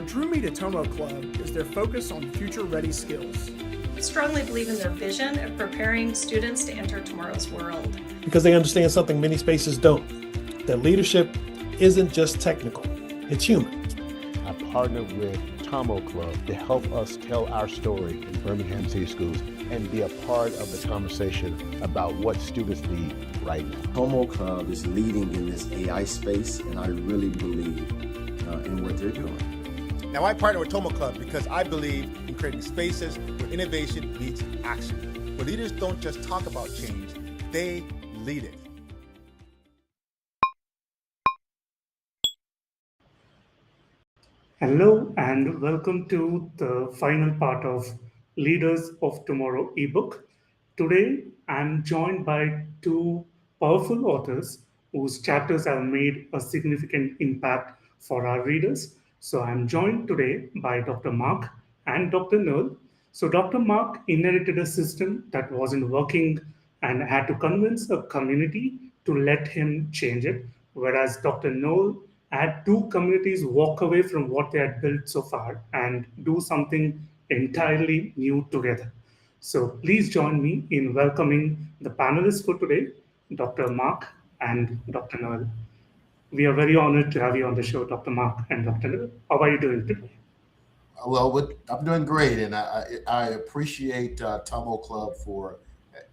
What drew me to Tomo Club is their focus on future-ready skills. I strongly believe in their vision of preparing students to enter tomorrow's world. Because they understand something many spaces don't, that leadership isn't just technical, it's human. I partnered with Tomo Club to help us tell our story in Birmingham City Schools and be a part of the conversation about what students need right now. Tomo Club is leading in this AI space, and I really believe in what they're doing. Now, I partner with Tomo Club because I believe in creating spaces where innovation meets action, where leaders don't just talk about change, they lead it. Hello and welcome to the final part of Leaders of Tomorrow ebook. Today I'm joined by two powerful authors whose chapters have made a significant impact for our readers. So I'm joined today by Dr. Mark and Dr. Noel. So Dr. Mark inherited a system that wasn't working and had to convince a community to let him change it, whereas Dr. Noel had two communities walk away from what they had built so far and do something entirely new together. So please join me in welcoming the panelists for today, Dr. Mark and Dr. Noel. We are very honored to have you on the show, Dr. Mark and Dr. Noel. How are you doing today? Well, I'm doing great, and I appreciate Tomo Club for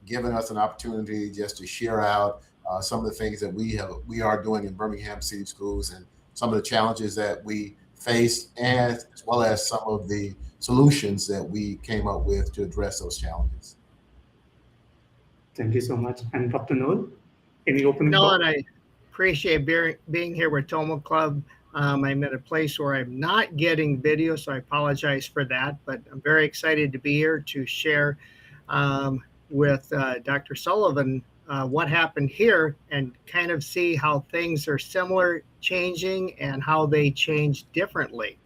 giving us an opportunity just to share out some of the things that we are doing in Birmingham City Schools and some of the challenges that we face, and as well as some of the solutions that we came up with to address those challenges. Thank you so much. And Dr. Noel, any opening No, thoughts? and I appreciate being here with Tomo Club. I'm at a place where I'm not getting video, so I apologize for that, but I'm very excited to be here to share with Dr. Sullivan what happened here and kind of see how things are similar, changing, and how they change differently.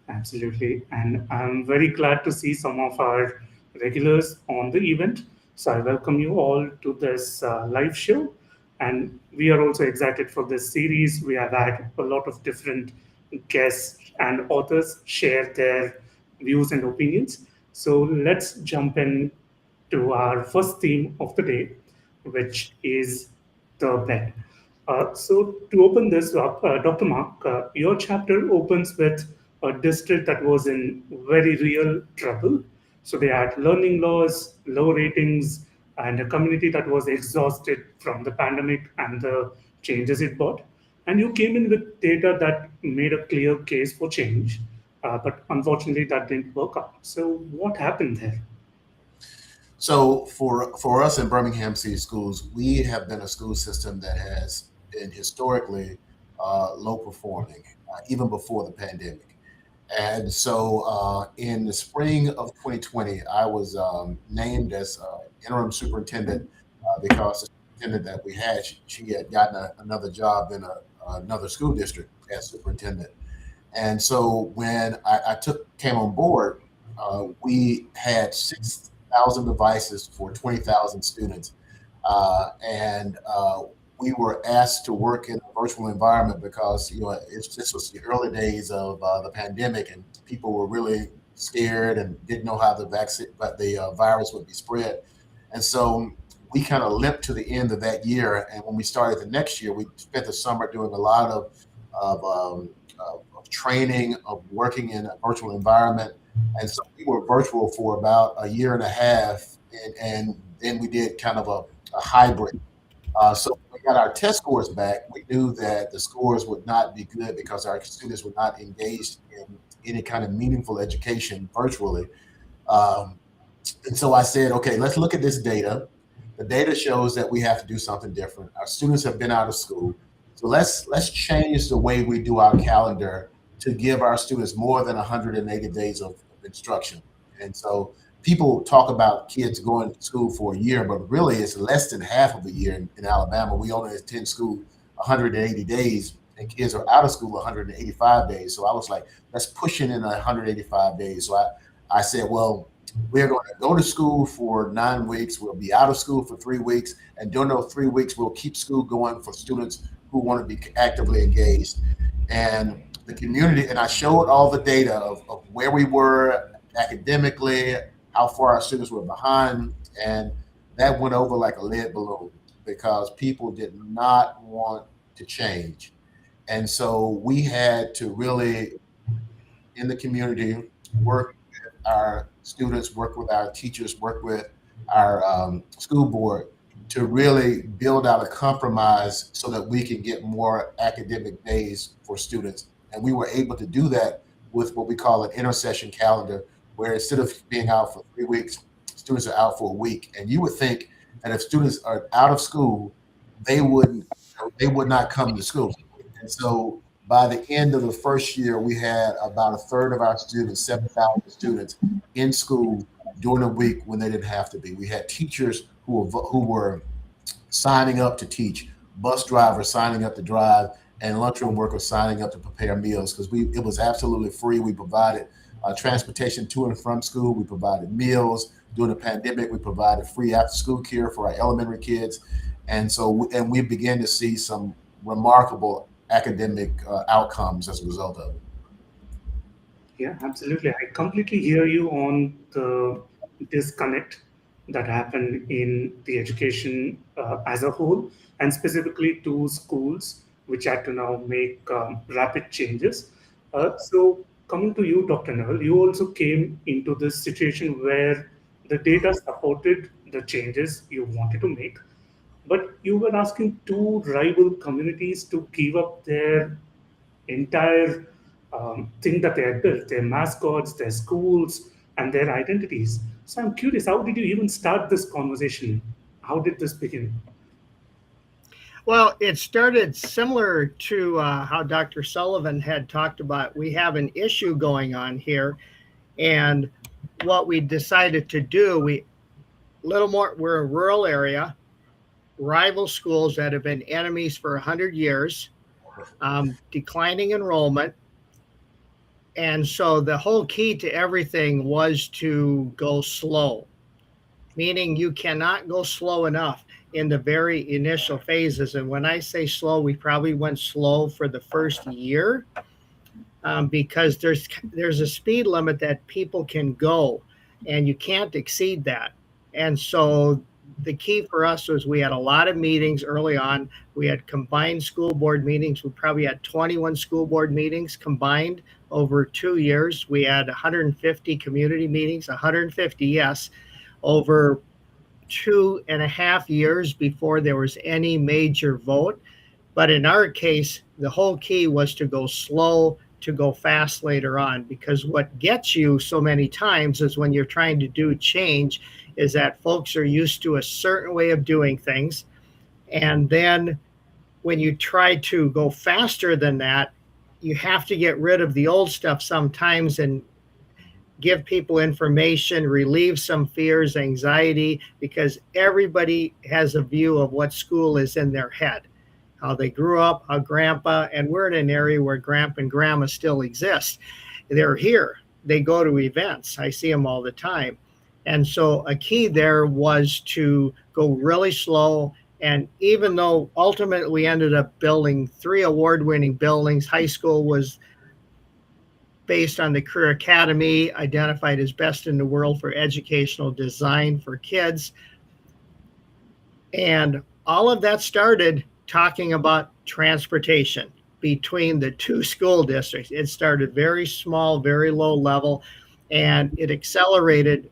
Absolutely. And I'm very glad to see some of our regulars on the event. So I welcome you all to this live show. And we are also excited for this series. We have had a lot of different guests and authors share their views and opinions. So let's jump in to our first theme of the day, which is the bed. So to open this up, Dr. Mark, your chapter opens with a district that was in very real trouble. So they had learning loss, low ratings, and a community that was exhausted from the pandemic and the changes it brought. And you came in with data that made a clear case for change, but unfortunately that didn't work out. So what happened there? So for us in Birmingham City Schools, we have been a school system that has been historically low performing, even before the pandemic. And so in the spring of 2020, I was named as interim superintendent because the superintendent that we had, she had gotten another job in another school district as superintendent. And so when I came on board, we had 6,000 devices for 20,000 students. And we were asked to work in a virtual environment because this was the early days of the pandemic, and people were really scared and didn't know how the virus would be spread. And so we kind of limped to the end of that year. And when we started the next year, we spent the summer doing a lot of training, of working in a virtual environment. And so we were virtual for about a year and a half, and then we did kind of a hybrid. So when we got our test scores back, we knew that the scores would not be good because our students were not engaged in any kind of meaningful education virtually. And so I said, okay, let's look at this data. The data shows that we have to do something different. Our students have been out of school. So let's change the way we do our calendar to give our students more than 180 days of instruction. And so people talk about kids going to school for a year, but really it's less than half of a year in Alabama. We only attend school 180 days, and kids are out of school 185 days. So I was like, let's push it in 185 days. So I said, well, we're going to go to school for 9 weeks. We'll be out of school for 3 weeks. And during those 3 weeks, we'll keep school going for students who want to be actively engaged. And the community, and I showed all the data of where we were academically, how far our students were behind, and that went over like a lead balloon because people did not want to change. And so we had to really, in the community, work with our students, work with our teachers, work with our school board to really build out a compromise so that we can get more academic days for students. And we were able to do that with what we call an intersession calendar, where instead of being out for 3 weeks, students are out for a week. And you would think that if students are out of school, they would not come to school. And so by the end of the first year, we had about a third of our students, 7,000 students, in school during the week when they didn't have to be. We had teachers who were signing up to teach, bus drivers signing up to drive, and lunchroom workers signing up to prepare meals because it was absolutely free. We provided transportation to and from school. We provided meals. During the pandemic, we provided free after-school care for our elementary kids. And we began to see some remarkable academic outcomes as a result of it. Yeah, absolutely. I completely hear you on the disconnect that happened in the education as a whole, and specifically to schools, which had to now make rapid changes. So coming to you, Dr. Neville, you also came into this situation where the data supported the changes you wanted to make, but you were asking two rival communities to give up their entire thing that they had built, their mascots, their schools, and their identities. So I'm curious, how did you even start this conversation? How did this begin? Well, it started similar to how Dr. Sullivan had talked about. We have an issue going on here, and what we decided to do, we're a rural area, rival schools that have been enemies for 100 years, declining enrollment. And so the whole key to everything was to go slow, meaning you cannot go slow enough in the very initial phases. And when I say slow, we probably went slow for the first year because there's a speed limit that people can go, and you can't exceed that. And so the key for us was we had a lot of meetings early on. We had combined school board meetings. We probably had 21 school board meetings combined over 2 years. We had 150 community meetings, 150, yes, over 2.5 years before there was any major vote. But in our case, the whole key was to go slow, to go fast later on, because what gets you so many times is when you're trying to do change is that folks are used to a certain way of doing things. And then when you try to go faster than that, you have to get rid of the old stuff sometimes and give people information, relieve some fears, anxiety, because everybody has a view of what school is in their head, how they grew up, how grandpa, and we're in an area where grandpa and grandma still exist. They're here. They go to events. I see them all the time. And so a key there was to go really slow. And even though ultimately we ended up building 3 award-winning buildings, high school was based on the Career Academy, identified as best in the world for educational design for kids. And all of that started talking about transportation between the 2 school districts. It started very small, very low level, and it accelerated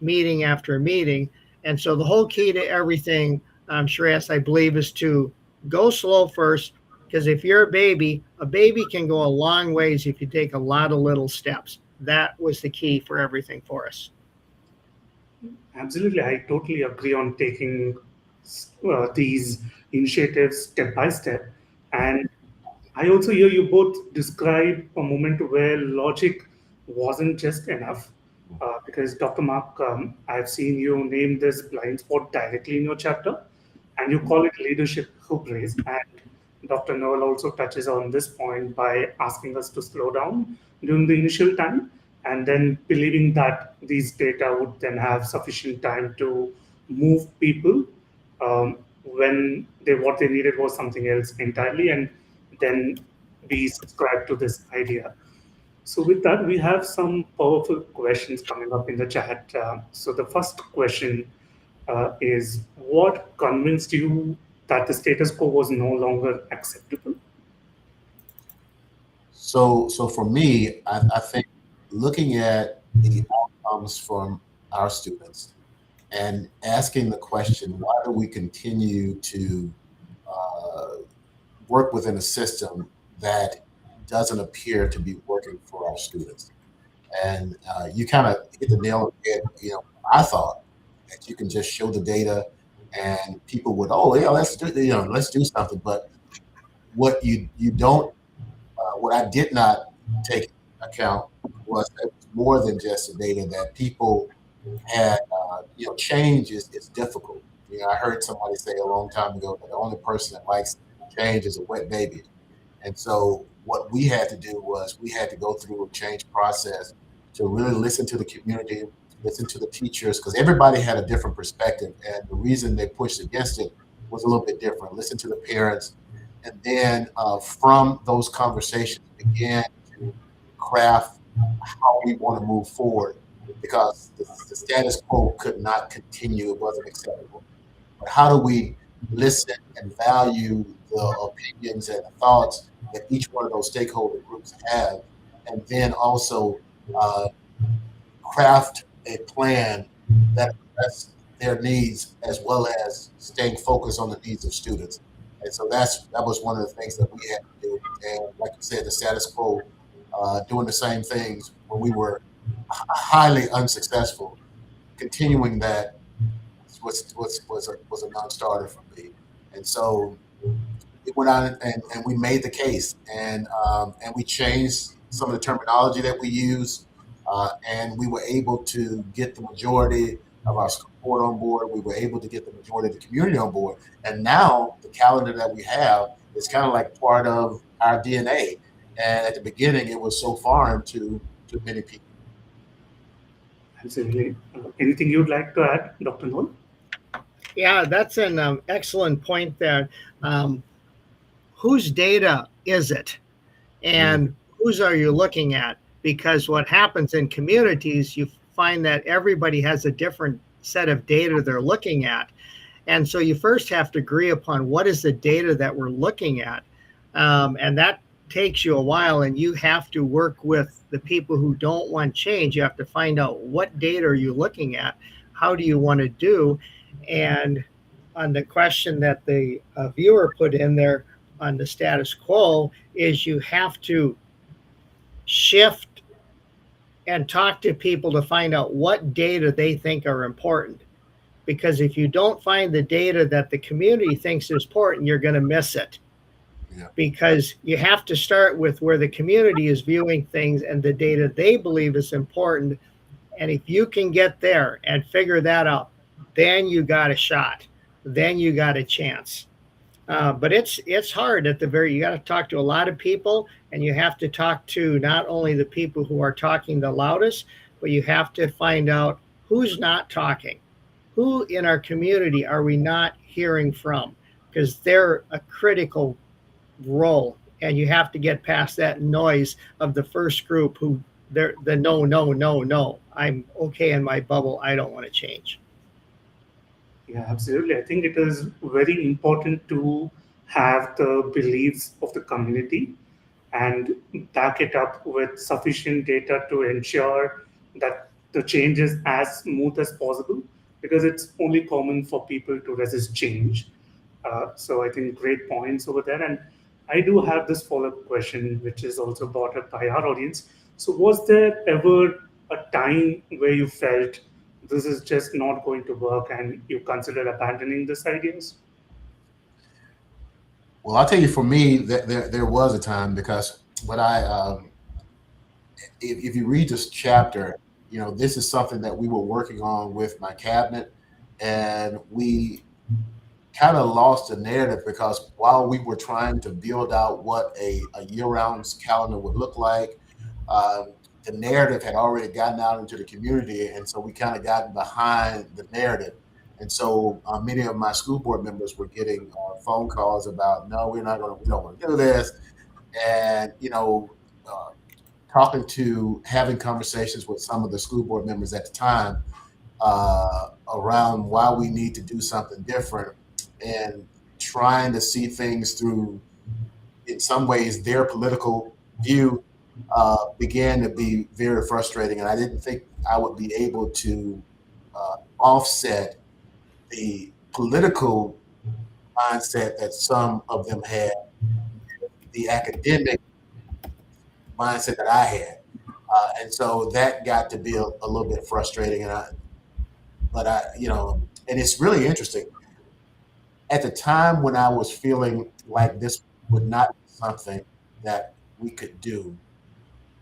meeting after meeting. And so the whole key to everything, Shreyas, I believe, is to go slow first, because if you're a baby can go a long ways if you take a lot of little steps. That was the key for everything for us. Absolutely. I totally agree on taking these initiatives step by step. And I also hear you both describe a moment where logic wasn't just enough. Because Dr. Mark, I've seen you name this blind spot directly in your chapter, and you call it leadership hubris. And Dr. Noel also touches on this point by asking us to slow down during the initial time, and then believing that these data would then have sufficient time to move people when what they needed was something else entirely. And then we subscribe to this idea. So with that, we have some powerful questions coming up in the chat. So the first question is, what convinced you that the status quo was no longer acceptable? So for me, I think looking at the outcomes from our students and asking the question, why do we continue to work within a system that doesn't appear to be working for our students? And you kind of hit the nail on the head. I thought that you can just show the data and people would, oh yeah, let's do something. But what you don't, what I did not take into account was that it was more than just the data, that people had, change is difficult. I heard somebody say a long time ago that the only person that likes change is a wet baby. And so what we had to do was we had to go through a change process to really listen to the community, listen to the teachers, because everybody had a different perspective. And the reason they pushed against it was a little bit different. Listen to the parents. And then from those conversations, began to craft how we want to move forward, because the status quo could not continue. It wasn't acceptable. But how do we listen and value the opinions and the thoughts that each one of those stakeholder groups have, and then also craft a plan that addresses their needs as well as staying focused on the needs of students. And so that was one of the things that we had to do. And like you said, the status quo, doing the same things when we were highly unsuccessful, continuing that was a non-starter for me. And so it went on, and we made the case, and we changed some of the terminology that we use, and we were able to get the majority of our school board on board. We were able to get the majority of the community on board, and now the calendar that we have is kind of like part of our DNA. And at the beginning, it was so foreign to many people. Absolutely. Anything you'd like to add, Dr. Noel? Yeah, that's an excellent point there. Whose data is it? And whose are you looking at? Because what happens in communities, you find that everybody has a different set of data they're looking at. And so you first have to agree upon what is the data that we're looking at. And that takes you a while, and you have to work with the people who don't want change. You have to find out, what data are you looking at? How do you want to do? And on the question that the viewer put in there on the status quo, is you have to shift and talk to people to find out what data they think are important. Because if you don't find the data that the community thinks is important, you're going to miss it. Yeah. Because you have to start with where the community is viewing things and the data they believe is important. And if you can get there and figure that out, then you got a shot. Then you got a chance. But it's hard at the very, you got to talk to a lot of people, and you have to talk to not only the people who are talking the loudest, but you have to find out who's not talking. Who in our community are we not hearing from? Because they're a critical role, and you have to get past that noise of the first group who they're the no. I'm okay in my bubble. I don't want to change. Yeah, absolutely. I think it is very important to have the beliefs of the community and back it up with sufficient data to ensure that the change is as smooth as possible, because it's only common for people to resist change. So I think great points over there. And I do have this follow-up question, which is also brought up by our audience. So was there ever a time where you felt this is just not going to work and you considered abandoning these ideas? Well, I'll tell you, for me, there was a time, because when if you read this chapter, this is something that we were working on with my cabinet, and we kind of lost the narrative, because while we were trying to build out what a year-round calendar would look like, the narrative had already gotten out into the community, and so we kind of gotten behind the narrative. And so many of my school board members were getting phone calls about, no, we don't want to do this. and having conversations with some of the school board members at the time around why we need to do something different, and trying to see things through, in some ways, their political view began to be very frustrating. And I didn't think I would be able to offset the political mindset that some of them had, the academic mindset that I had. And so that got to be a little bit frustrating. And it's really interesting. At the time when I was feeling like this would not be something that we could do,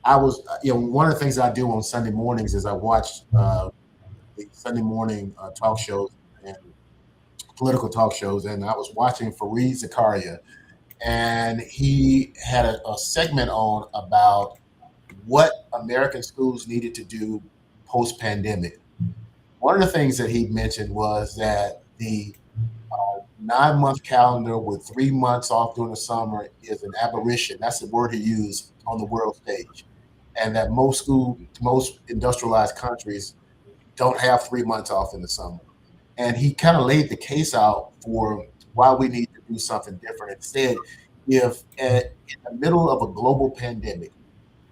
I was, one of the things I do on Sunday mornings is I watch the Sunday morning talk shows and political talk shows. And I was watching Fareed Zakaria, and he had a segment on about what American schools needed to do post-pandemic. One of the things that he mentioned was that the 9-month calendar with 3 months off during the summer is an aberration. That's the word he used on the world stage. And that most industrialized countries don't have 3 months off in the summer. And he kind of laid the case out for why we need to do something different. Instead, if in the middle of a global pandemic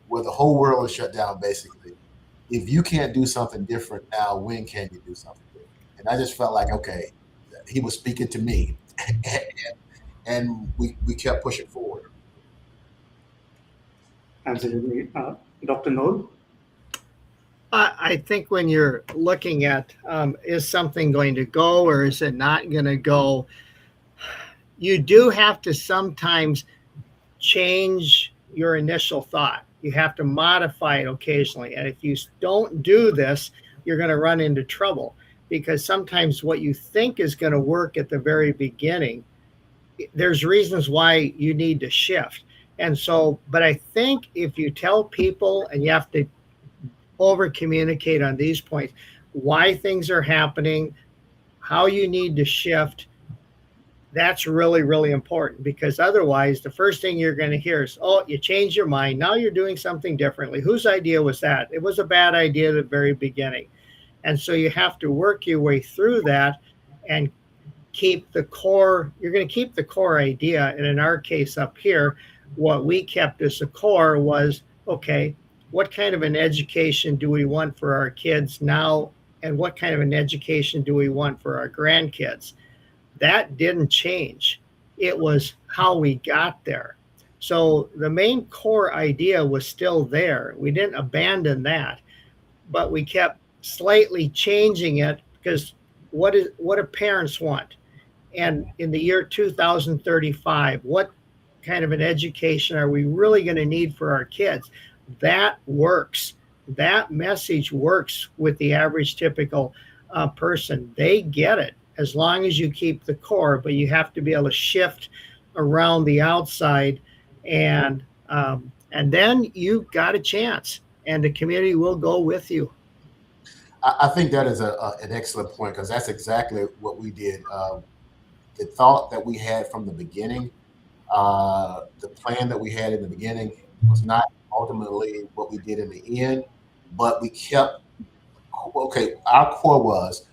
where the whole world is shut down, basically, if you can't do something different now, when can you do something different? And I just felt like, okay, he was speaking to me, and we kept pushing forward. Absolutely. Dr. Noel? I think when you're looking at is something going to go or is it not going to go, you do have to sometimes change your initial thought. You have to modify it occasionally. And if you don't do this, you're going to run into trouble, because sometimes what you think is going to work at the very beginning, there's reasons why you need to shift. And so, but I think if you tell people, and you have to over communicate on these points, why things are happening, how you need to shift, that's really, really important, because otherwise the first thing you're going to hear is, oh, you changed your mind. Now you're doing something differently. Whose idea was that? It was a bad idea at the very beginning. And so you have to work your way through that and keep the core. You're going to keep the core idea. And in our case up here, what we kept as the core was, okay, what kind of an education do we want for our kids now? And what kind of an education do we want for our grandkids? That didn't change. It was how we got there. So the main core idea was still there. We didn't abandon that, but we kept slightly changing it, because what do parents want? And in the year 2035, what kind of an education are we really going to need for our kids? That works. That message works with the average typical person. They get it as long as you keep the core, but you have to be able to shift around the outside, and then you got a chance, and the community will go with you. I think that is an excellent point, because that's exactly what we did. The thought that we had from the beginning, the plan that we had in the beginning, was not ultimately what we did in the end, but we kept, okay, our core was,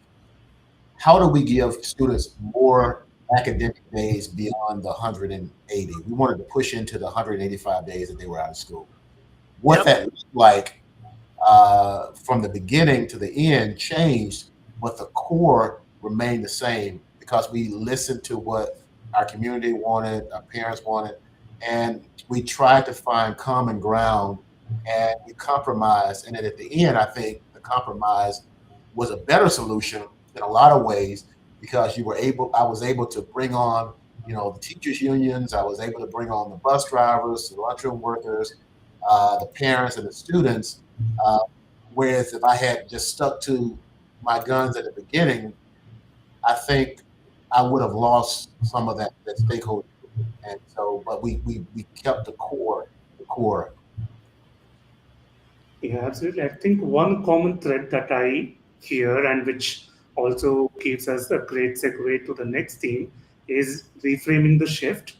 how do we give students more academic days beyond the 180? We wanted to push into the 185 days that they were out of school. What that looked like from the beginning to the end changed, but the core remained the same, because we listened to what our community wanted, our parents wanted, and we tried to find common ground, and we compromised. And then at the end, I think the compromise was a better solution in a lot of ways, because I was able to bring on, the teachers unions. I was able to bring on the bus drivers, the lunchroom workers, the parents and the students. Whereas if I had just stuck to my guns at the beginning, I think I would have lost some of that stakeholder. And so, but we kept the core. Yeah, absolutely. I think one common thread that I hear, and which also gives us a great segue to the next theme, is reframing the shift.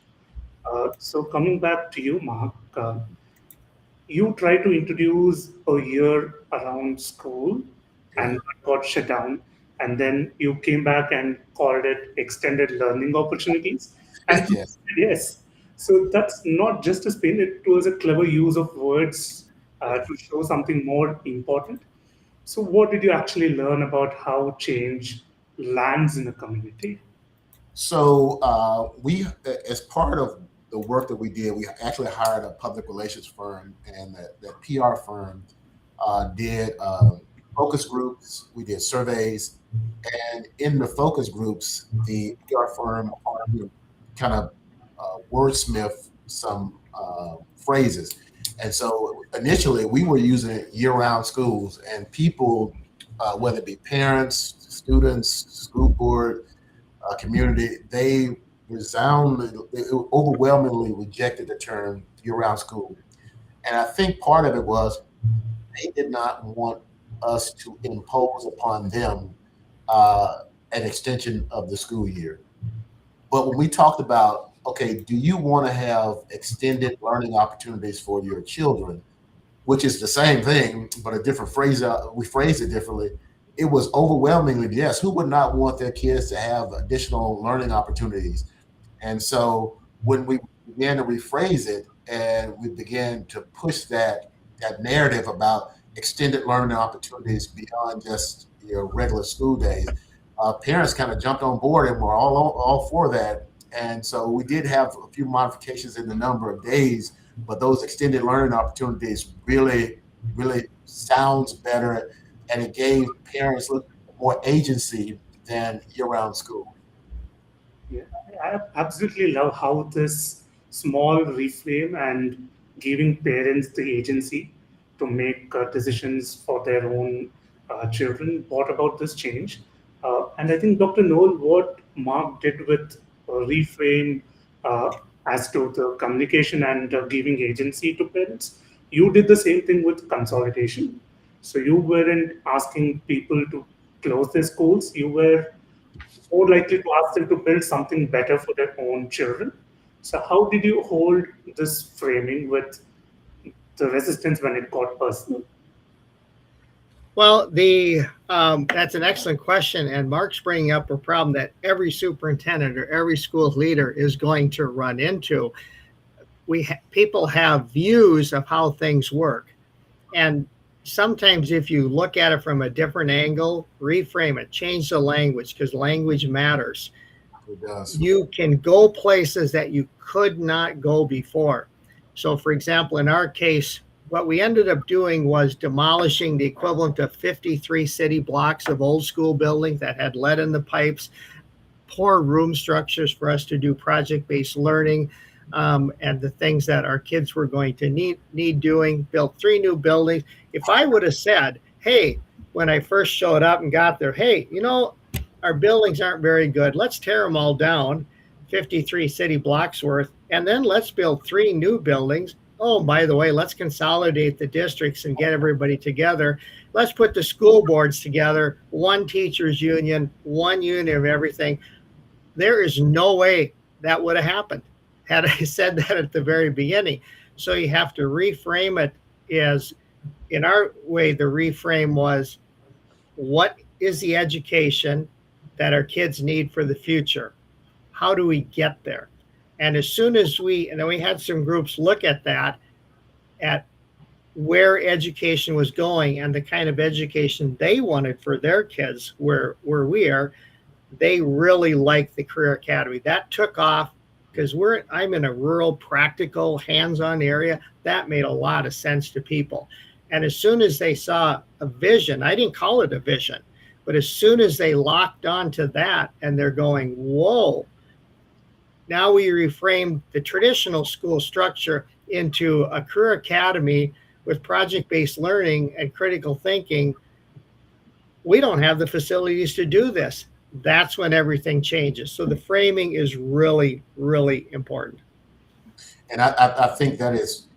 So coming back to you, Mark, you tried to introduce a year around school and that got shut down. And then you came back and called it extended learning opportunities. And Yes. yes, so that's not just a spin, it was a clever use of words to show something more important. So, what did you actually learn about how change lands in a community? So we, as part of the work that we did, we actually hired a public relations firm, and that PR firm did focus groups. We did surveys, and in the focus groups, the PR firm kind of wordsmith some phrases. And so initially, we were using year-round schools, and people, whether it be parents, students, school board, community, they overwhelmingly rejected the term year-round school. And I think part of it was they did not want us to impose upon them an extension of the school year. But when we talked about, okay, do you want to have extended learning opportunities for your children, which is the same thing, but a different phrase, we phrased it differently. It was overwhelmingly yes. Who would not want their kids to have additional learning opportunities? And so when we began to rephrase it and we began to push that narrative about extended learning opportunities beyond just your regular school days, parents kind of jumped on board and were all for that. And so we did have a few modifications in the number of days, but those extended learning opportunities really sounds better, and it gave parents more agency than year-round school. Yeah, I absolutely love how this small reframe and giving parents the agency to make decisions for their own children brought about this change. And I think, Dr. Noel, what Mark did with reframe as to the communication and giving agency to parents, you did the same thing with consolidation. So you weren't asking people to close their schools, you were more likely to ask them to build something better for their own children. So how did you hold this framing with the resistance when it got personal? Well, that's an excellent question, and Mark's bringing up a problem that every superintendent or every school leader is going to run into. People have views of how things work, and sometimes if you look at it from a different angle, reframe it, change the language, because language matters. It does. You can go places that you could not go before. So, for example, in our case, what we ended up doing was demolishing the equivalent of 53 city blocks of old school buildings that had lead in the pipes, poor room structures for us to do project-based learning, and the things that our kids were going to need doing, built 3 new buildings. If I would have said, hey, when I first showed up and got there, hey, our buildings aren't very good, let's tear them all down, 53 city blocks worth, and then let's build 3 new buildings. Oh, by the way, let's consolidate the districts and get everybody together. Let's put the school boards together, one teachers union, one union of everything. There is no way that would have happened had I said that at the very beginning. So you have to reframe it as, in our way, the reframe was, what is the education that our kids need for the future? How do we get there? And as soon as we had some groups look at that, at where education was going and the kind of education they wanted for their kids, where we are, they really liked the Career Academy. That took off because I'm in a rural, practical, hands-on area. That made a lot of sense to people. And as soon as they saw a vision, I didn't call it a vision, but as soon as they locked onto that and they're going, whoa, now we reframed the traditional school structure into a career academy with project-based learning and critical thinking. We don't have the facilities to do this. That's when everything changes. So the framing is really, really important. And I think that is,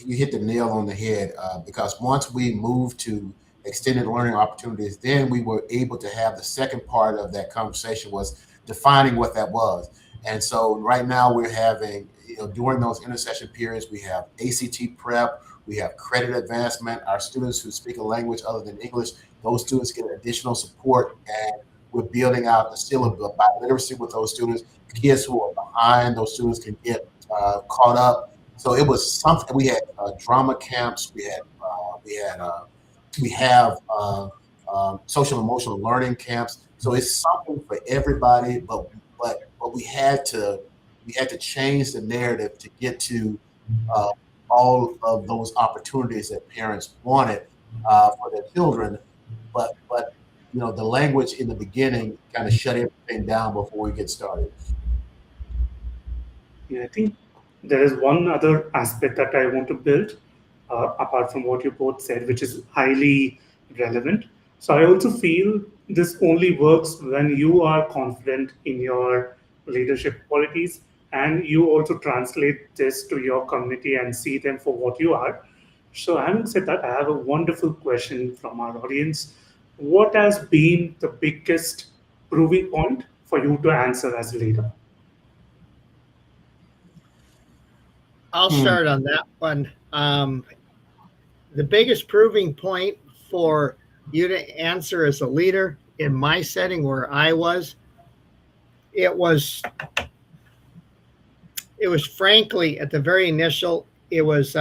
you hit the nail on the head, because once we moved to extended learning opportunities, then we were able to have the second part of that conversation was defining what that was. And so right now we're having during those intercession periods, we have ACT prep, we have credit advancement. Our students who speak a language other than English, those students get additional support, and we're building out the skill of biliteracy with those students. Kids who are behind, those students can get caught up. So it was something. We had drama camps. We have social emotional learning camps. So it's something for everybody. But we had to change the narrative to get to all of those opportunities that parents wanted for their children. But the language in the beginning kind of shut everything down before we get started. Yeah, I think there is one other aspect that I want to build apart from what you both said, which is highly relevant. So I also feel this only works when you are confident in your leadership qualities and you also translate this to your community and see them for what you are. So having said that, I have a wonderful question from our audience. What has been the biggest proving point for you to answer as a leader? I'll start on that one. The biggest proving point for you to answer as a leader in my setting where I was, it was frankly at the very initial, it was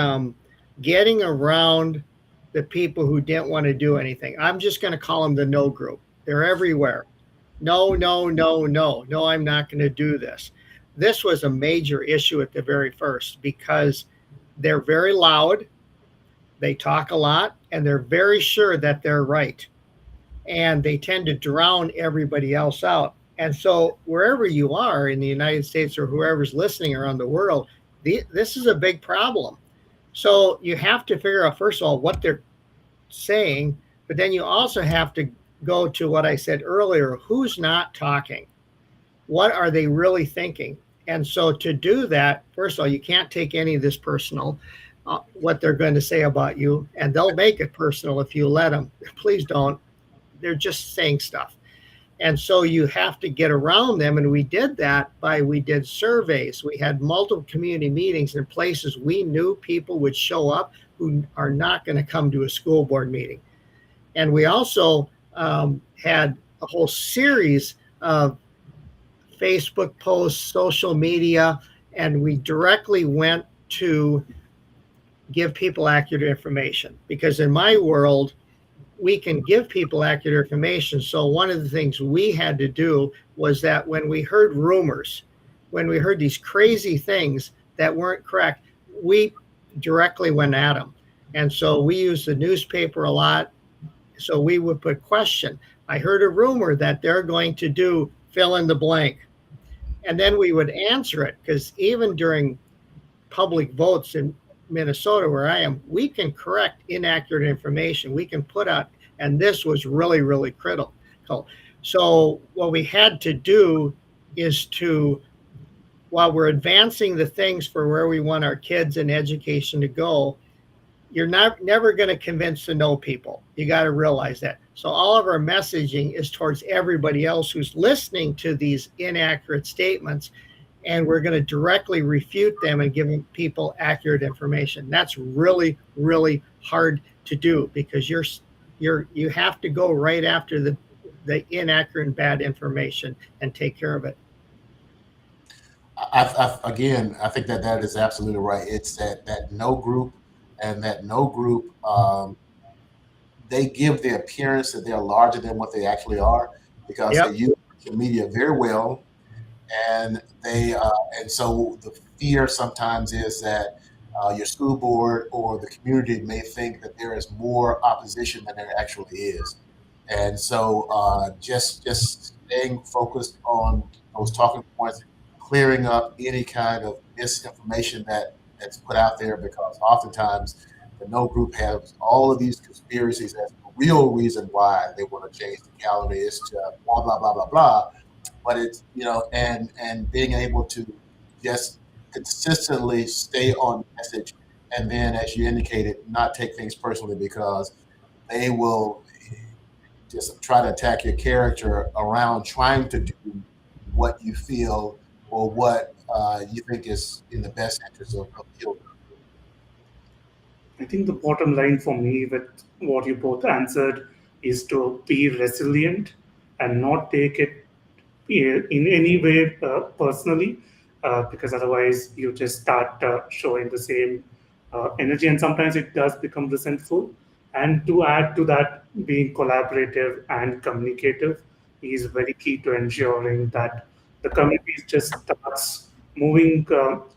getting around the people who didn't want to do anything. I'm just going to call them the no group. They're everywhere. No, no, no, no, no, I'm not going to do this. This was a major issue at the very first because they're very loud, they talk a lot, and they're very sure that they're right. And they tend to drown everybody else out. And so wherever you are in the United States or whoever's listening around the world, this is a big problem. So you have to figure out, first of all, what they're saying, but then you also have to go to what I said earlier, who's not talking? What are they really thinking? And so to do that, first of all, you can't take any of this personal, what they're going to say about you, and they'll make it personal if you let them. Please don't. They're just saying stuff. And so you have to get around them. And we did that we did surveys. We had multiple community meetings in places we knew people would show up who are not going to come to a school board meeting. And we also had a whole series of Facebook posts, social media, and we directly went to give people accurate information. Because in my world, we can give people accurate information. So one of the things we had to do was that when we heard rumors, when we heard these crazy things that weren't correct, we directly went at them. And so we used the newspaper a lot. So we would put question. I heard a rumor that they're going to do fill in the blank. And then we would answer it, because even during public votes in Minnesota, where I am, we can correct inaccurate information. We can put out, and this was really, really critical. So what we had to do is while we're advancing the things for where we want our kids and education to go, you're never going to convince the no people. You got to realize that. So all of our messaging is towards everybody else who's listening to these inaccurate statements, and we're going to directly refute them and give people accurate information. That's really, really hard to do, because you have to go right after the inaccurate and bad information and take care of it. I think that is absolutely right. It's that no group, and that no group, they give the appearance that they're larger than what they actually are, because they use social media very well. And and so the fear sometimes is that your school board or the community may think that there is more opposition than there actually is. And so just staying focused on those talking points, clearing up any kind of misinformation that's put out there, because oftentimes the no group has all of these conspiracies as the real reason why they want to change the calendar is to blah, blah, blah, blah, blah. But it's, and being able to just consistently stay on message, and then, as you indicated, not take things personally, because they will just try to attack your character around trying to do what you feel or what you think is in the best interest of children? I think the bottom line for me with what you both answered is to be resilient and not take it in any way personally, because otherwise you just start showing the same energy, and sometimes it does become resentful. And to add to that, being collaborative and communicative is very key to ensuring that the community just starts moving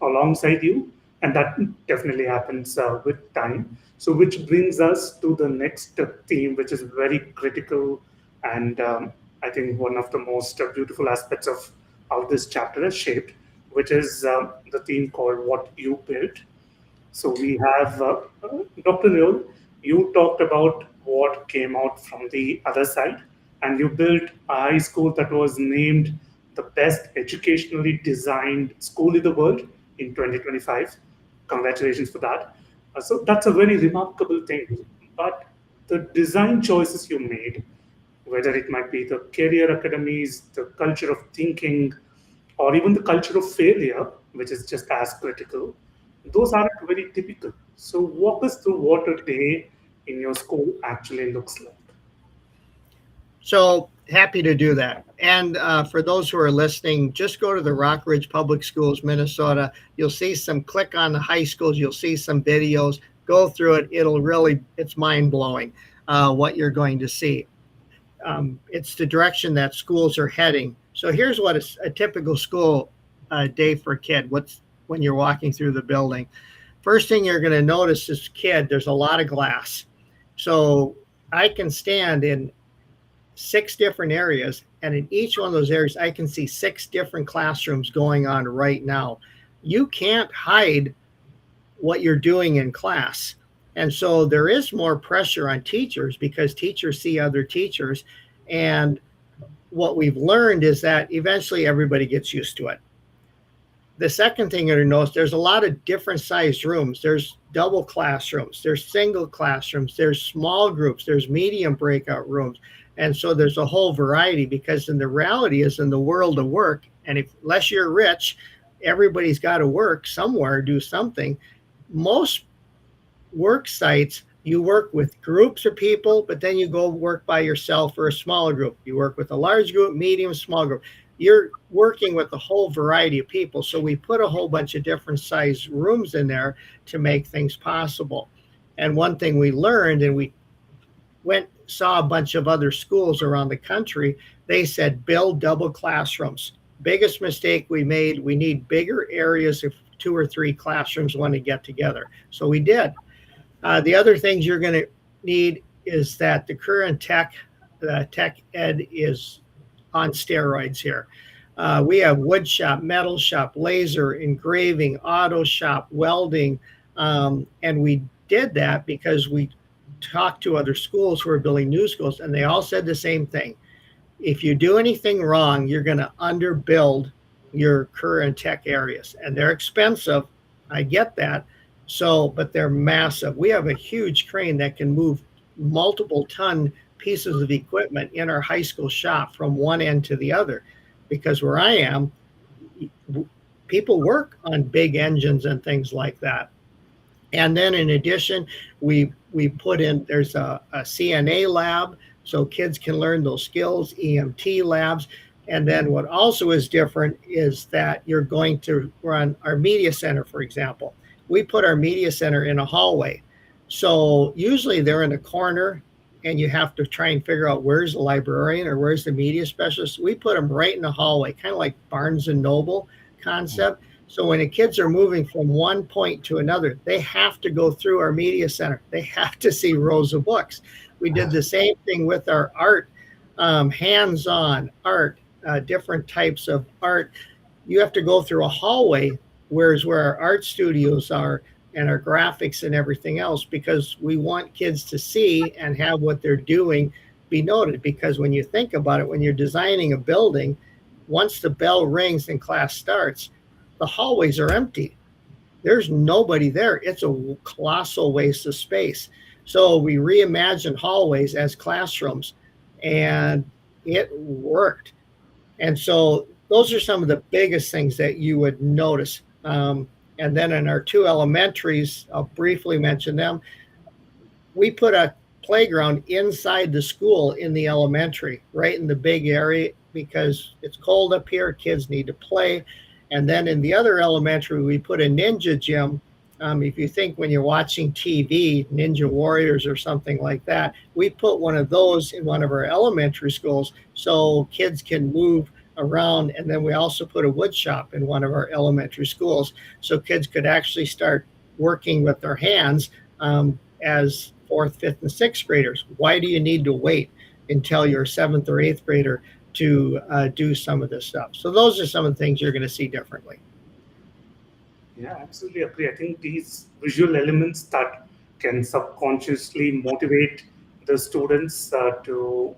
alongside you, and that definitely happens with time. So, which brings us to the next theme, which is very critical, and I think one of the most beautiful aspects of how this chapter is shaped, which is the theme called "What You Built." So we have Dr. Neil. You talked about what came out from the other side, and you built a high school that was named the best educationally designed school in the world in 2025. Congratulations for that. So that's a very remarkable thing. But the design choices you made, whether it might be the career academies, the culture of thinking, or even the culture of failure, which is just as critical, those aren't very typical. So, walk us through what a day in your school actually looks like. So happy to do that. And for those who are listening, just go to the Rockridge Public Schools, Minnesota. You'll see click on the high schools. You'll see some videos. Go through it. It's mind blowing what you're going to see. It's the direction that schools are heading. So here's what a typical school day for a kid. When you're walking through the building, first thing you're going to notice is there's a lot of glass. So I can stand in 6 different areas, and in each one of those areas, I can see 6 different classrooms going on right now. You can't hide what you're doing in class. And so there is more pressure on teachers because teachers see other teachers. And what we've learned is that eventually everybody gets used to it. The second thing you're going to notice, there's a lot of different sized rooms. There's double classrooms, there's single classrooms, there's small groups, there's medium breakout rooms. And so there's a whole variety, because in the reality is in the world of work, and unless you're rich, everybody's got to work somewhere, do something. Most work sites, you work with groups of people, but then you go work by yourself or a smaller group. You work with a large group, medium, small group. You're working with a whole variety of people. So we put a whole bunch of different size rooms in there to make things possible. And one thing we learned, and we saw a bunch of other schools around the country, they said, build double classrooms. Biggest mistake we made, we need bigger areas if 2 or 3 classrooms want to get together. So we did. The other things you're going to need is that the current tech ed is on steroids here. We have wood shop, metal shop, laser, engraving, auto shop, welding. And we did that because we talked to other schools who are building new schools, and they all said the same thing. If you do anything wrong, you're going to underbuild your current tech areas, and they're expensive. I get that. So, but they're massive. We have a huge crane that can move multiple ton pieces of equipment in our high school shop from one end to the other, because where I am, people work on big engines and things like that. And then in addition, we put in, there's a CNA lab so kids can learn those skills, EMT labs. And then what also is different is that you're going to run our media center, for example. We put our media center in a hallway. So usually they're in a corner and you have to try and figure out where's the librarian or where's the media specialist. We put them right in the hallway, kind of like Barnes and Noble concept. So when the kids are moving from one point to another, they have to go through our media center. They have to see rows of books. We did the same thing with our art, hands-on art, different types of art. You have to go through a hallway, where our art studios are and our graphics and everything else, because we want kids to see and have what they're doing be noted. Because when you think about it, when you're designing a building, once the bell rings and class starts, the hallways are empty. There's nobody there. It's a colossal waste of space. So we reimagined hallways as classrooms, and it worked. And so those are some of the biggest things that you would notice. And then in our two elementaries, I'll briefly mention them. We put a playground inside the school in the elementary, right in the big area, because it's cold up here. Kids need to play. And then in the other elementary, we put a ninja gym. If you think when you're watching TV, Ninja Warriors or something like that, we put one of those in one of our elementary schools so kids can move around. And then we also put a wood shop in one of our elementary schools so kids could actually start working with their hands as fourth, fifth, and sixth graders. Why do you need to wait until you're a seventh or eighth grader to do some of this stuff? So those are some of the things you're going to see differently. Yeah, absolutely agree. I think these visual elements that can subconsciously motivate the students to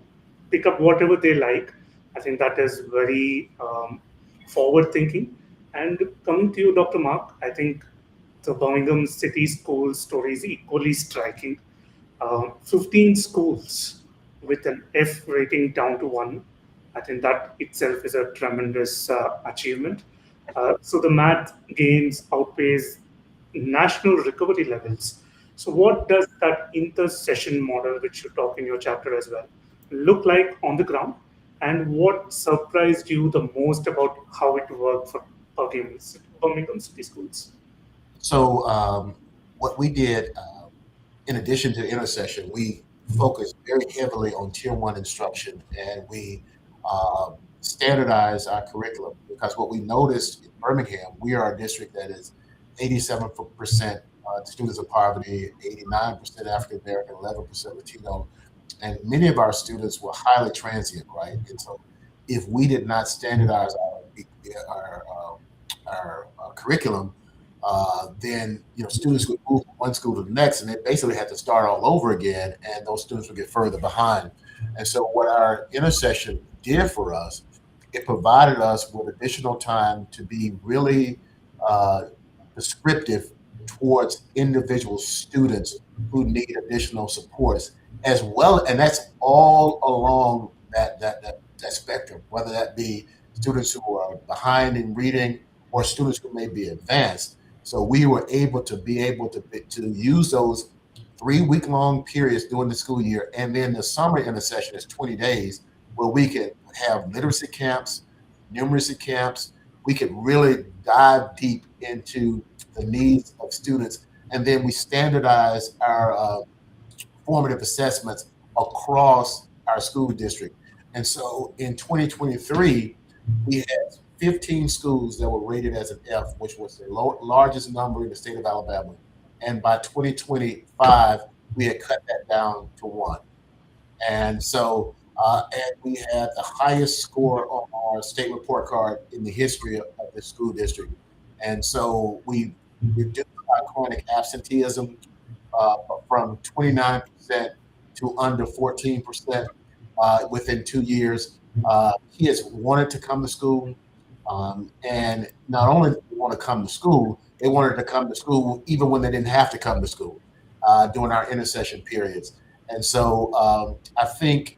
pick up whatever they like. I think that is very forward thinking. And coming to you, Dr. Mark, I think the Birmingham City School story is equally striking. 15 schools with an F rating down to 1. I think that itself is a tremendous achievement. So the math gains outpace national recovery levels. So what does that inter-session model, which you talk in your chapter as well, look like on the ground? And what surprised you the most about how it worked for Birmingham City Schools? So what we did, in addition to intersession, we focused very heavily on Tier 1 instruction, and we standardized our curriculum, because what we noticed in Birmingham, we are a district that is 87% students of poverty, 89% African American, 11% Latino, and many of our students were highly transient, right? And so if we did not standardize our curriculum, then students would move from one school to the next, and they basically had to start all over again, and those students would get further behind. And so what our intercession did for us, it provided us with additional time to be really descriptive towards individual students who need additional supports as well. And that's all along that spectrum, whether that be students who are behind in reading or students who may be advanced. So we were able to use those 3-week-long periods during the school year, and then the summer intercession is 20 days, where we could have literacy camps, numeracy camps. We could really dive deep into the needs of students, and then we standardize our formative assessments across our school district. And so in 2023, we had 15 schools that were rated as an F, which was the largest number in the state of Alabama. And by 2025, we had cut that down to 1. And so, and we had the highest score on our state report card in the history of the school district. And so we reduced our chronic absenteeism from 29% to under 14% within 2 years. Kids wanted to come to school. And not only did they want to come to school, they wanted to come to school even when they didn't have to come to school during our intercession periods. And so I think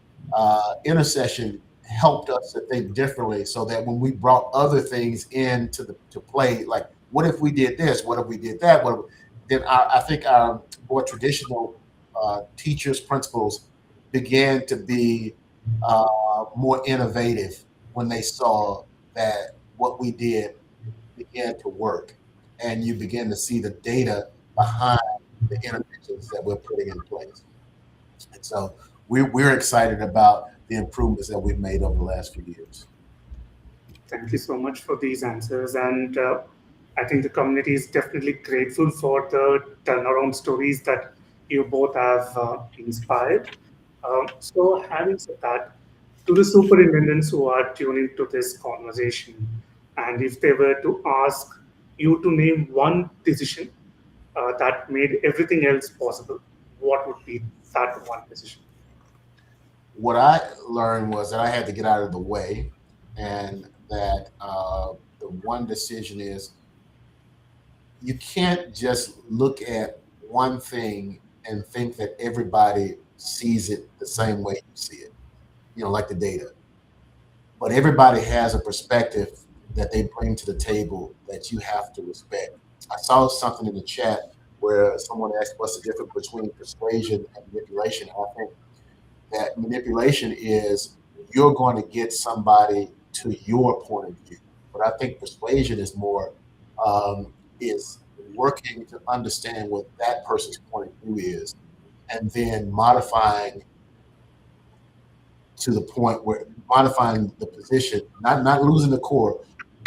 intercession helped us to think differently, so that when we brought other things into to play, like what if we did this, what if we did that, then I think our more traditional teachers, principals began to be more innovative when they saw that what we did began to work, and you begin to see the data behind the interventions that we're putting in place. And so we're excited about the improvements that we've made over the last few years. Thank you so much for these answers. And I think the community is definitely grateful for the turnaround stories that you both have inspired. So having said that, to the superintendents who are tuning to this conversation, and if they were to ask you to name one decision that made everything else possible, what would be that one decision? What I learned was that I had to get out of the way, and that the one decision is you can't just look at one thing and think that everybody sees it the same way you see it, like the data. but everybody has a perspective that they bring to the table that you have to respect. I saw something in the chat where someone asked what's the difference between persuasion and manipulation. I think that manipulation is you're going to get somebody to your point of view, but I think persuasion is more is working to understand what that person's point of view is, and then modifying to the point where modifying the position, not losing the core,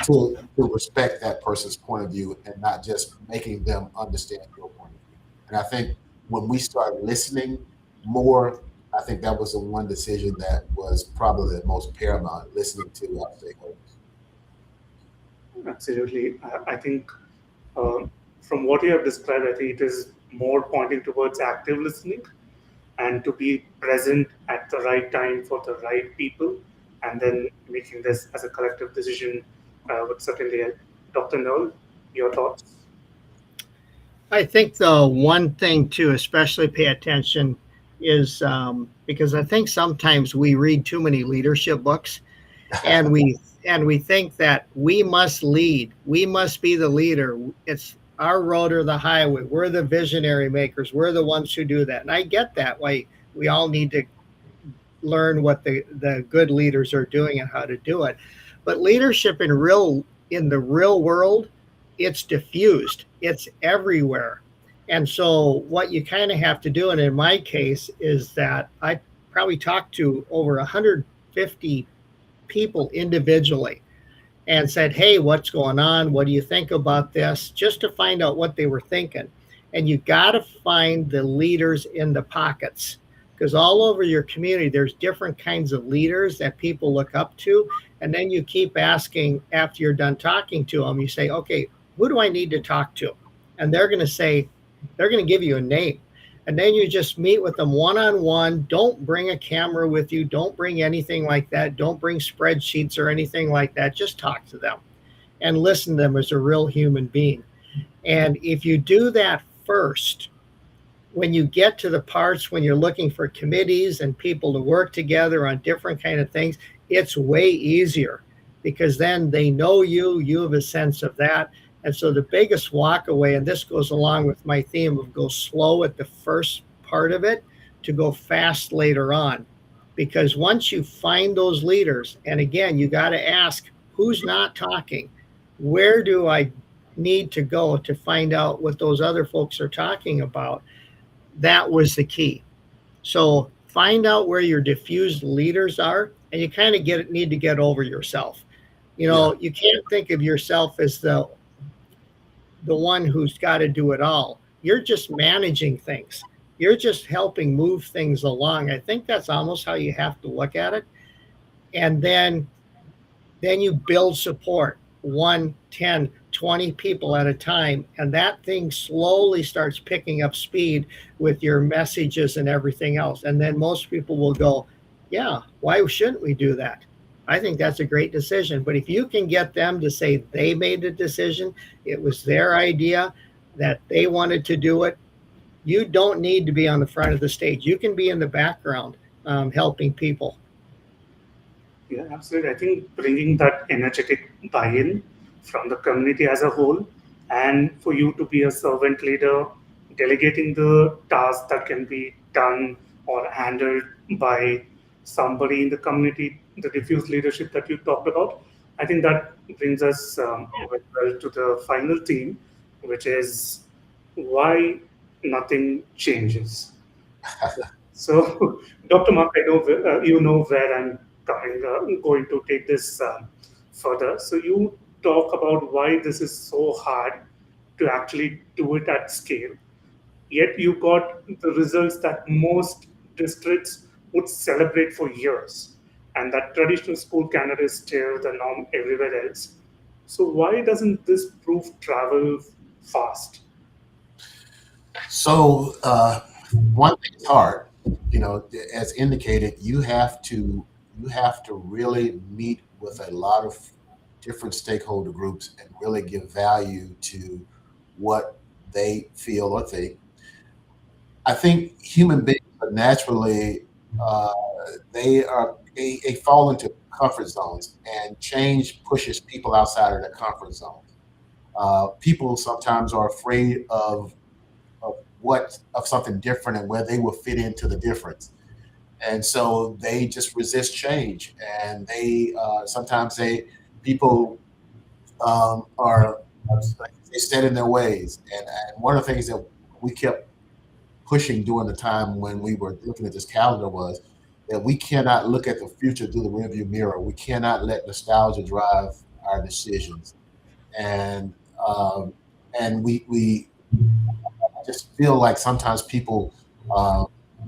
to respect that person's point of view and not just making them understand your point of view. And I think when we start listening more, I think that was the one decision that was probably the most paramount, listening to our stakeholders. Absolutely. I think from what you have described, I think it is more pointing towards active listening and to be present at the right time for the right people, and then making this as a collective decision would certainly help. Dr. Noel, your thoughts? I think the one thing to especially pay attention is because I think sometimes we read too many leadership books, and we think that we must lead, we must be the leader. It's our road or the highway. We're the visionary makers. We're the ones who do that, and I get that. Why we all need to learn what the good leaders are doing and how to do it. But leadership in the real world, it's diffused. It's everywhere. And so what you kind of have to do, and in my case, is that I probably talked to over 150 people individually and said, hey, what's going on? What do you think about this? Just to find out what they were thinking. And you got to find the leaders in the pockets, because all over your community, there's different kinds of leaders that people look up to. And then you keep asking after you're done talking to them, you say, okay, who do I need to talk to? And they're going to give you a name. And then you just meet with them one-on-one. Don't bring a camera with you. Don't bring anything like that. Don't bring spreadsheets or anything like that. Just talk to them and listen to them as a real human being. And if you do that first, when you get to the parts when you're looking for committees and people to work together on different kind of things, it's way easier, because then they know you have a sense of that. And so the biggest walk away, and this goes along with my theme of go slow at the first part of it to go fast later on. Because once you find those leaders, and again, you got to ask, who's not talking? Where do I need to go to find out what those other folks are talking about? That was the key. So find out where your diffused leaders are, and you kind of need to get over yourself. You can't think of yourself as the one who's got to do it all. You're just managing things. You're just helping move things along. I think that's almost how you have to look at it. And then you build support, 1, 10, 20 people at a time. And that thing slowly starts picking up speed with your messages and everything else. And then most people will go, yeah, why shouldn't we do that? I think that's a great decision. But if you can get them to say they made the decision, it was their idea, that they wanted to do it, you don't need to be on the front of the stage. You can be in the background helping people. Yeah, absolutely. I think bringing that energetic buy-in from the community as a whole, and for you to be a servant leader, delegating the tasks that can be done or handled by somebody in the community, the diffuse leadership that you talked about. I think that brings us well to the final theme, which is why nothing changes. So, Dr. Mark, I know you know where I'm going to take this further. So you talk about why this is so hard to actually do it at scale. Yet you got the results that most districts would celebrate for years. And that traditional school calendar is still the norm everywhere else. So why doesn't this proof travel fast? So one thing is hard, as indicated, you have to really meet with a lot of different stakeholder groups and really give value to what they feel or think. I think human beings are naturally, they are they fall into comfort zones, and change pushes people outside of their comfort zones. People sometimes are afraid of something different and where they will fit into the difference. And so they just resist change, and people are they set in their ways. And one of the things that we kept pushing during the time when we were looking at this calendar was that we cannot look at the future through the rearview mirror. We cannot let nostalgia drive our decisions. And we just feel like sometimes people,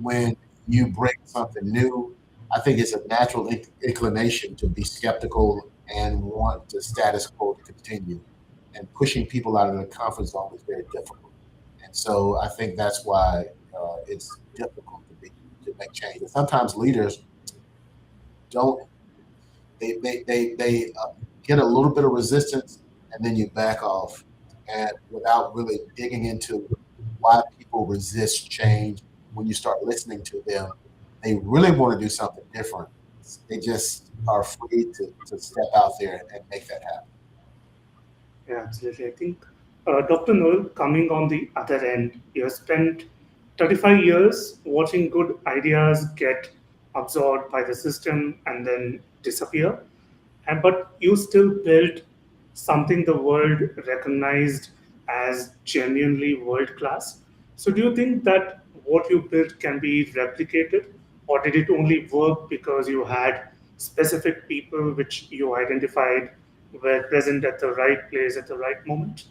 when you bring something new, I think it's a natural inclination to be skeptical and want the status quo to continue. And pushing people out of their comfort zone is very difficult. And so I think that's why it's difficult to make change. And sometimes leaders don't. They get a little bit of resistance, and then you back off, and without really digging into why people resist change. When you start listening to them, they really want to do something different. They just are afraid to step out there and make that happen. Yeah, absolutely. I think, Dr. Noel, coming on the other end, you have spent 35 years watching good ideas get absorbed by the system and then disappear. But you still built something the world recognized as genuinely world class. So do you think that what you built can be replicated, or did it only work because you had specific people which you identified were present at the right place at the right moment?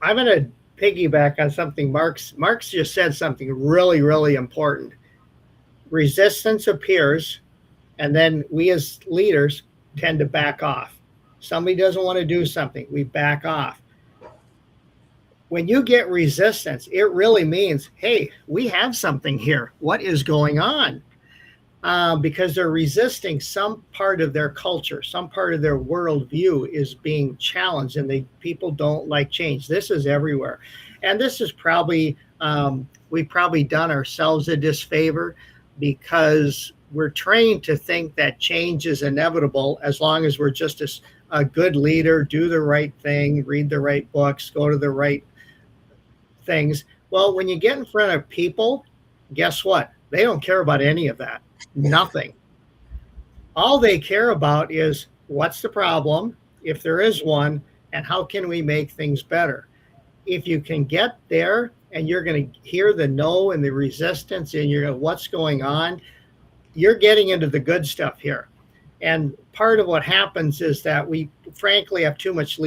I'm going to piggyback on something Mark's just said, something really, really important. Resistance appears, and then we as leaders tend to back off. Somebody doesn't want to do something, we back off. When you get resistance, it really means, hey, we have something here. What is going on? Because they're resisting some part of their culture, some part of their worldview is being challenged, and people don't like change. This is everywhere. And this is probably, we've probably done ourselves a disfavor because we're trained to think that change is inevitable as long as we're just a good leader, do the right thing, read the right books, go to the right things. Well, when you get in front of people, guess what? They don't care about any of that. Nothing. All they care about is what's the problem, if there is one, and how can we make things better. If you can get there and you're going to hear the no and the resistance and you're going, what's going on, you're getting into the good stuff here. And part of what happens is that we frankly have too much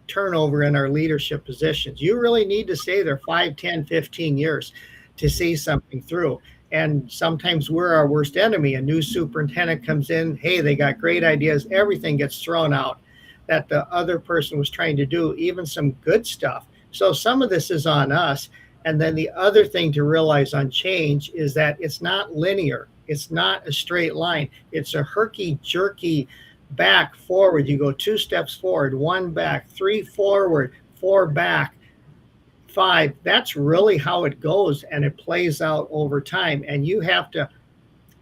turnover in our leadership positions. You really need to stay there 5, 10, 15 years to see something through. And sometimes we're our worst enemy. A new superintendent comes in, hey, they got great ideas, everything gets thrown out that the other person was trying to do, even some good stuff. So some of this is on us. And then the other thing to realize on change is that it's not linear. It's not a straight line. It's a herky-jerky back, forward. You go 2 steps forward, 1 back, 3 forward, 4 back, 5. That's really how it goes, and it plays out over time. And you have to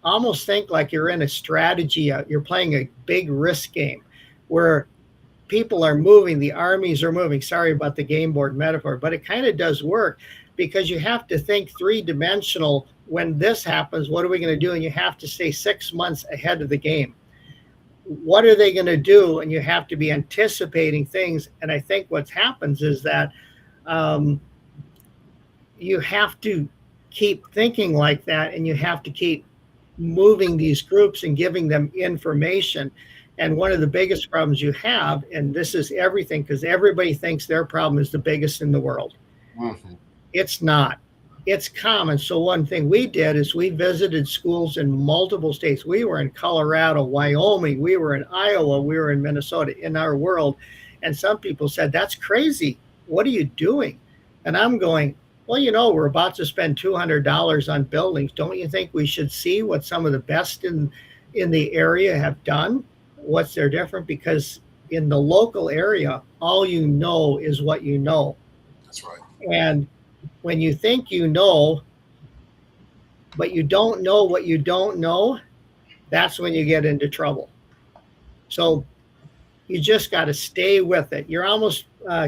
almost think like you're in a strategy. You're playing a big risk game where people are moving, the armies are moving. Sorry about the game board metaphor, but it kind of does work because you have to think 3-dimensional. When this happens, what are we going to do? And you have to stay 6 months ahead of the game. What are they going to do? And you have to be anticipating things. And I think what happens is that you have to keep thinking like that, and you have to keep moving these groups and giving them information. And one of the biggest problems you have, and this is everything, because everybody thinks their problem is the biggest in the world. Mm-hmm. It's not. It's common. So one thing we did is we visited schools in multiple states. We were in Colorado, Wyoming, we were in Iowa, we were in Minnesota, in our world. And some people said, that's crazy. What are you doing? And I'm going, well, you know, we're about to spend $200 on buildings. Don't you think we should see what some of the best in the area have done? What's their different? Because in the local area, all you know is what you know. That's right. And when you think you know, but you don't know what you don't know, that's when you get into trouble. So you just got to stay with it. You're almost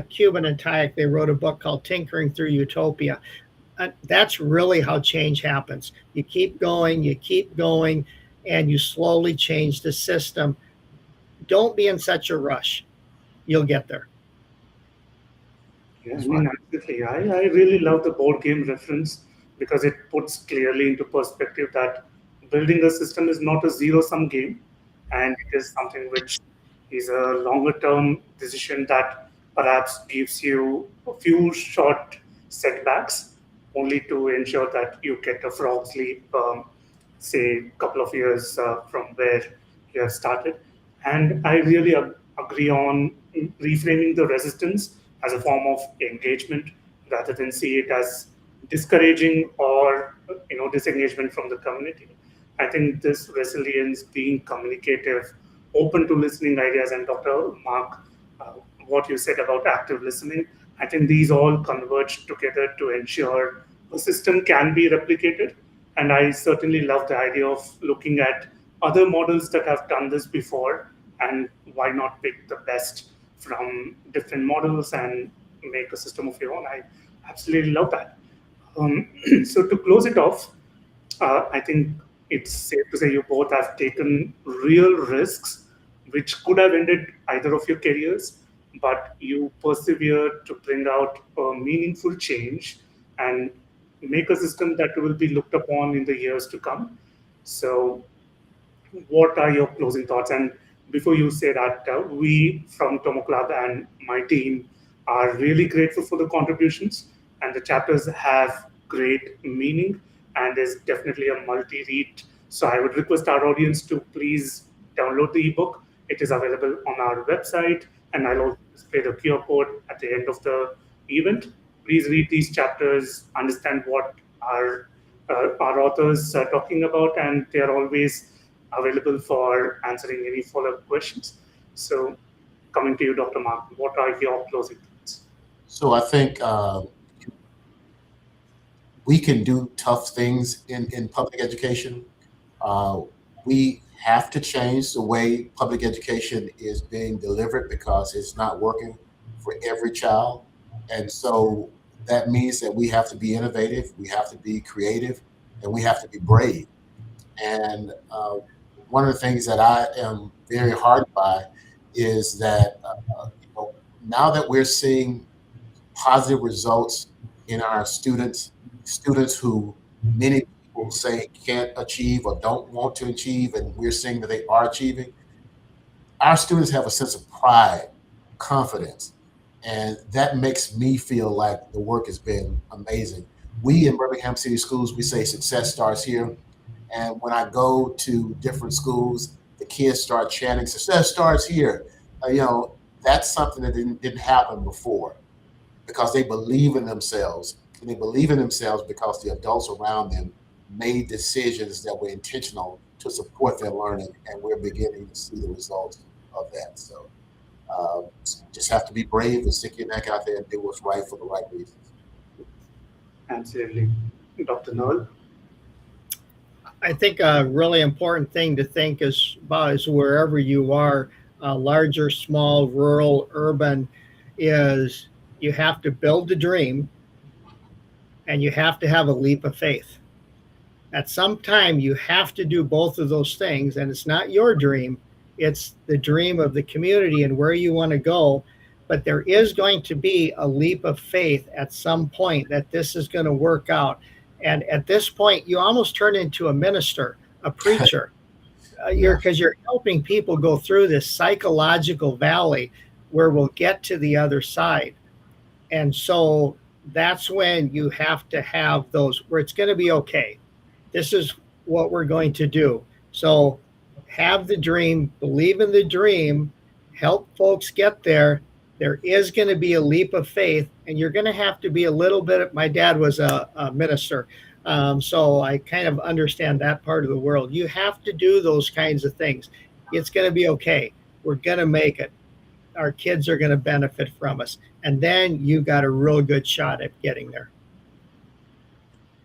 Cuban and Tyack. They wrote a book called Tinkering Through Utopia. That's really how change happens. You keep going, and you slowly change the system. Don't be in such a rush. You'll get there. Yeah, I mean, absolutely. I really love the board game reference because it puts clearly into perspective that building a system is not a zero-sum game, and it is something which is a longer-term decision that perhaps gives you a few short setbacks, only to ensure that you get a frog's leap, say, a couple of years from where you have started. And I really agree on reframing the resistance as a form of engagement rather than see it as discouraging or disengagement from the community. I think this resilience, being communicative, open to listening ideas, and Dr. Mark, what you said about active listening, I think these all converge together to ensure a system can be replicated. And I certainly love the idea of looking at other models that have done this before, and why not pick the best from different models and make a system of your own. I absolutely love that. So to close it off, I think it's safe to say you both have taken real risks, which could have ended either of your careers, but you persevered to bring out a meaningful change and make a system that will be looked upon in the years to come. So what are your closing thoughts? And before you say that, we from Tomo Club and my team are really grateful for the contributions, and the chapters have great meaning, and there's definitely a multi-read. So I would request our audience to please download the ebook. It is available on our website, and I'll also display the QR code at the end of the event. Please read these chapters, understand what our authors are talking about, and they are always available for answering any follow-up questions. So coming to you, Dr. Mark, what are your closing thoughts? So I think we can do tough things in public education. We have to change the way public education is being delivered because it's not working for every child. And so that means that we have to be innovative, we have to be creative, and we have to be brave. And one of the things that I am very heartened by is that now that we're seeing positive results in our students who many people say can't achieve or don't want to achieve, and we're seeing that they are achieving, our students have a sense of pride, confidence, and that makes me feel like the work has been amazing. We in Birmingham City Schools, we say success starts here. And when I go to different schools, the kids start chanting, success starts here. That's something that didn't happen before, because they believe in themselves. And they believe in themselves because the adults around them made decisions that were intentional to support their learning. And we're beginning to see the results of that. So just have to be brave and stick your neck out there and do what's right for the right reasons. Absolutely. Dr. Noel? I think a really important thing to think is wherever you are, larger, small, rural, urban, is you have to build the dream and you have to have a leap of faith. At some time, you have to do both of those things, and it's not your dream, it's the dream of the community and where you want to go. But there is going to be a leap of faith at some point that this is going to work out. And at this point, you almost turn into a minister, a preacher, because you're helping people go through this psychological valley where we'll get to the other side. And so that's when you have to have those where it's going to be okay. This is what we're going to do. So have the dream, believe in the dream, help folks get there. There is going to be a leap of faith, and you're going to have to be a little bit. My dad was a minister, so I kind of understand that part of the world. You have to do those kinds of things. It's going to be okay. We're going to make it. Our kids are going to benefit from us. And then you got a real good shot at getting there.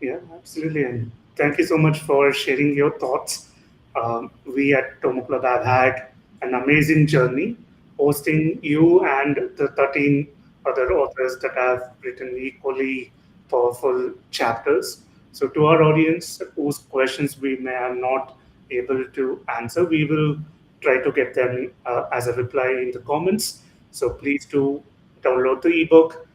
Yeah, absolutely. And Thank you so much for sharing your thoughts. We at Tomo Club have had an amazing journey hosting you and the 13 other authors that have written equally powerful chapters. So to our audience whose questions we may have not able to answer, we will try to get them as a reply in the comments. So please do download the ebook,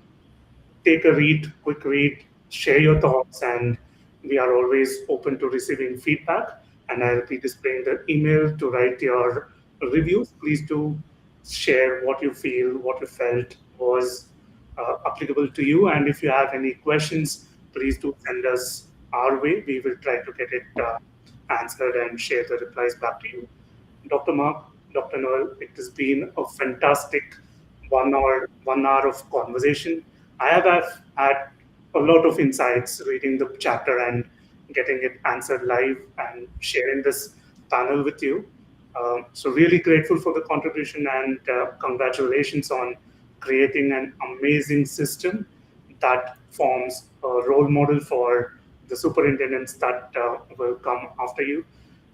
take a read, quick read, share your thoughts, and we are always open to receiving feedback. And I'll be displaying the email to write your reviews. Please do share what you feel, what you felt was applicable to you. And if you have any questions, please do send us our way. We will try to get it answered and share the replies back to you. Dr. Mark, Dr. Noel, it has been a fantastic 1 hour of conversation. I have had a lot of insights reading the chapter and getting it answered live and sharing this panel with you. So really grateful for the contribution and congratulations on creating an amazing system that forms a role model for the superintendents that will come after you.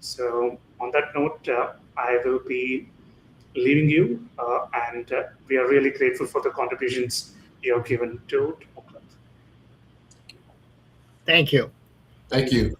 So on that note, I will be leaving you, and we are really grateful for the contributions you have given to Tomo Club. Thank you. Thank you.